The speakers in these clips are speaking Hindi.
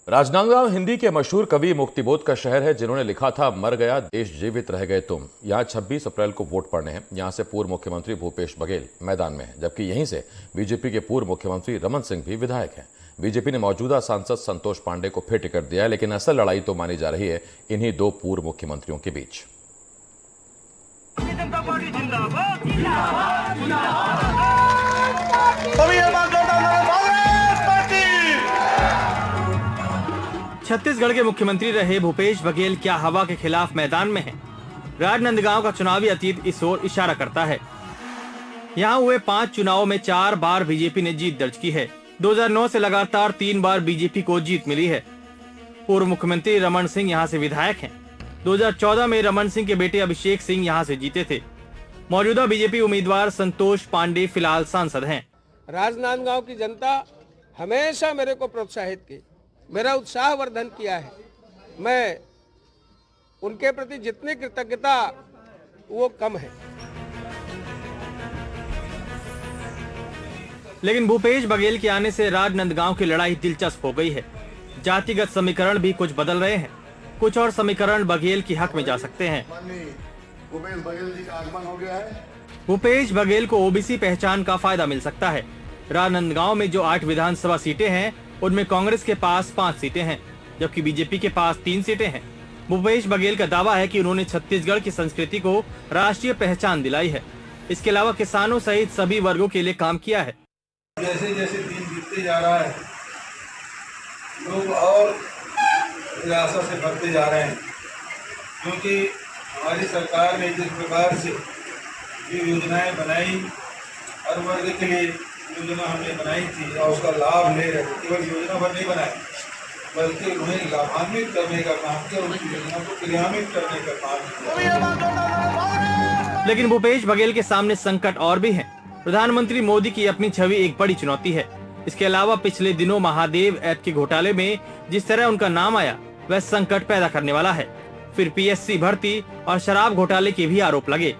राजनांदगांव हिंदी के मशहूर कवि मुक्तिबोध का शहर है, जिन्होंने लिखा था मर गया देश जीवित रह गए तुम। यहाँ 26 अप्रैल को वोट पड़ने हैं। यहाँ से पूर्व मुख्यमंत्री भूपेश बघेल मैदान में हैं, जबकि यहीं से बीजेपी के पूर्व मुख्यमंत्री रमन सिंह भी विधायक हैं। बीजेपी ने मौजूदा सांसद संतोष पांडे को फिर टिकट दिया है, लेकिन असल लड़ाई तो मानी जा रही है इन्हीं दो पूर्व मुख्यमंत्रियों के बीच। छत्तीसगढ़ के मुख्यमंत्री रहे भूपेश बघेल क्या हवा के खिलाफ मैदान में हैं? राजनांदगांव का चुनावी अतीत इस ओर इशारा करता है। यहां हुए 5 चुनावों में 4 बार बीजेपी ने जीत दर्ज की है। 2009 से लगातार 3 बार बीजेपी को जीत मिली है। पूर्व मुख्यमंत्री रमन सिंह यहां से विधायक हैं। 2014 में रमन सिंह के बेटे अभिषेक सिंह यहां से जीते थे। मौजूदा बीजेपी उम्मीदवार संतोष पांडे फिलहाल सांसद हैं। राजनांदगांव की जनता हमेशा मेरे को प्रोत्साहित की, मेरा उत्साह वर्धन किया है। मैं उनके प्रति जितनी कृतज्ञता वो कम है। लेकिन भूपेश बघेल के आने से राजनांदगांव की लड़ाई दिलचस्प हो गई है। जातिगत समीकरण भी कुछ बदल रहे हैं। कुछ और समीकरण बघेल की हक में जा सकते हैं। भूपेश बघेल जी का आगमन हो गया है। भूपेश बघेल को ओबीसी पहचान का फायदा मिल सकता है। राजनांदगांव में जो 8 विधानसभा सीटें हैं, उनमें कांग्रेस के पास 5 सीटें हैं, जबकि बीजेपी के पास 3 सीटें हैं। भूपेश बघेल का दावा है कि उन्होंने छत्तीसगढ़ की संस्कृति को राष्ट्रीय पहचान दिलाई है। इसके अलावा किसानों सहित सभी वर्गों के लिए काम किया है। जैसे जैसे दिन बीतते जा रहा है, लोग और निराशा से भरते जा रहे हैं, क्योंकि हमारी सरकार ने जिस प्रकार से ये योजनाएं बनाई, हर वर्ग के लिए योजना हमने बनाई थी और उसका लाभ ले रहे थे। केवल योजना भर नहीं बनाई, बल्कि उन्हें लाभान्वित करने का काम किया, उस योजना को क्रियान्वित करने का काम किया। लेकिन भूपेश बघेल के सामने संकट और भी हैं। प्रधानमंत्री मोदी की अपनी छवि एक बड़ी चुनौती है। इसके अलावा पिछले दिनों महादेव ऐप के घोटाले में जिस तरह उनका नाम आया, वह संकट पैदा करने वाला है। फिर पीएससी भर्ती और शराब घोटाले के भी आरोप लगे।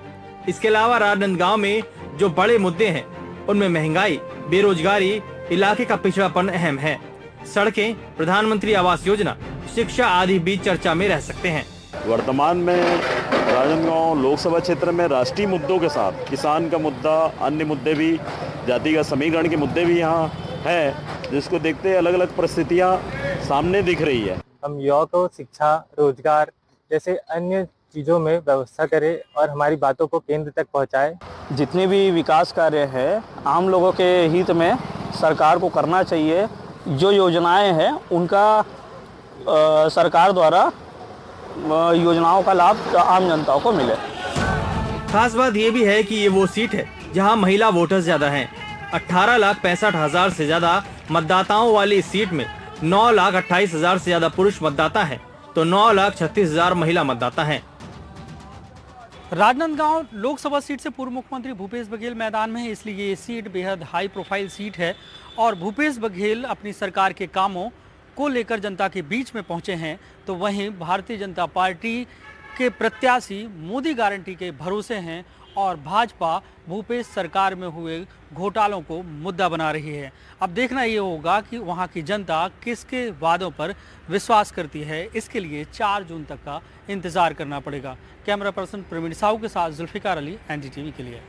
इसके अलावा राजनांदगांव में जो बड़े मुद्दे हैं, उनमें महंगाई, बेरोजगारी, इलाके का पिछड़ापन अहम है। सड़कें, प्रधानमंत्री आवास योजना, शिक्षा आदि भी चर्चा में रह सकते हैं। वर्तमान में राजनांदगांव लोकसभा क्षेत्र में राष्ट्रीय मुद्दों के साथ किसान का मुद्दा, अन्य मुद्दे भी, जातिगत समीकरण के मुद्दे भी यहाँ है, जिसको देखते अलग अलग परिस्थितियाँ सामने दिख रही है। हम युवाओं को शिक्षा, रोजगार जैसे अन्य चीज़ों में व्यवस्था करें और हमारी बातों को केंद्र तक पहुँचाए। जितने भी विकास कार्य है आम लोगों के हित में सरकार को करना चाहिए। जो योजनाएं हैं उनका सरकार द्वारा योजनाओं का लाभ आम जनता को मिले। खास बात ये भी है कि ये वो सीट है जहां महिला वोटर्स ज्यादा हैं। 18,65,000 से ज्यादा मतदाताओं वाली इस सीट में 9,28,000 से ज्यादा पुरुष मतदाता हैं, तो 9,36,000 महिला मतदाता हैं। राजनांदगांव लोकसभा सीट से पूर्व मुख्यमंत्री भूपेश बघेल मैदान में है, इसलिए ये सीट बेहद हाई प्रोफाइल सीट है और भूपेश बघेल अपनी सरकार के कामों को लेकर जनता के बीच में पहुंचे हैं। तो वहीं भारतीय जनता पार्टी के प्रत्याशी मोदी गारंटी के भरोसे हैं और भाजपा भूपेश सरकार में हुए घोटालों को मुद्दा बना रही है। अब देखना ये होगा कि वहां की जनता किसके वादों पर विश्वास करती है। इसके लिए 4 जून तक का इंतजार करना पड़ेगा। कैमरा पर्सन प्रवीण साहू के साथ जुल्फिकार अली, एनडीटीवी के लिए।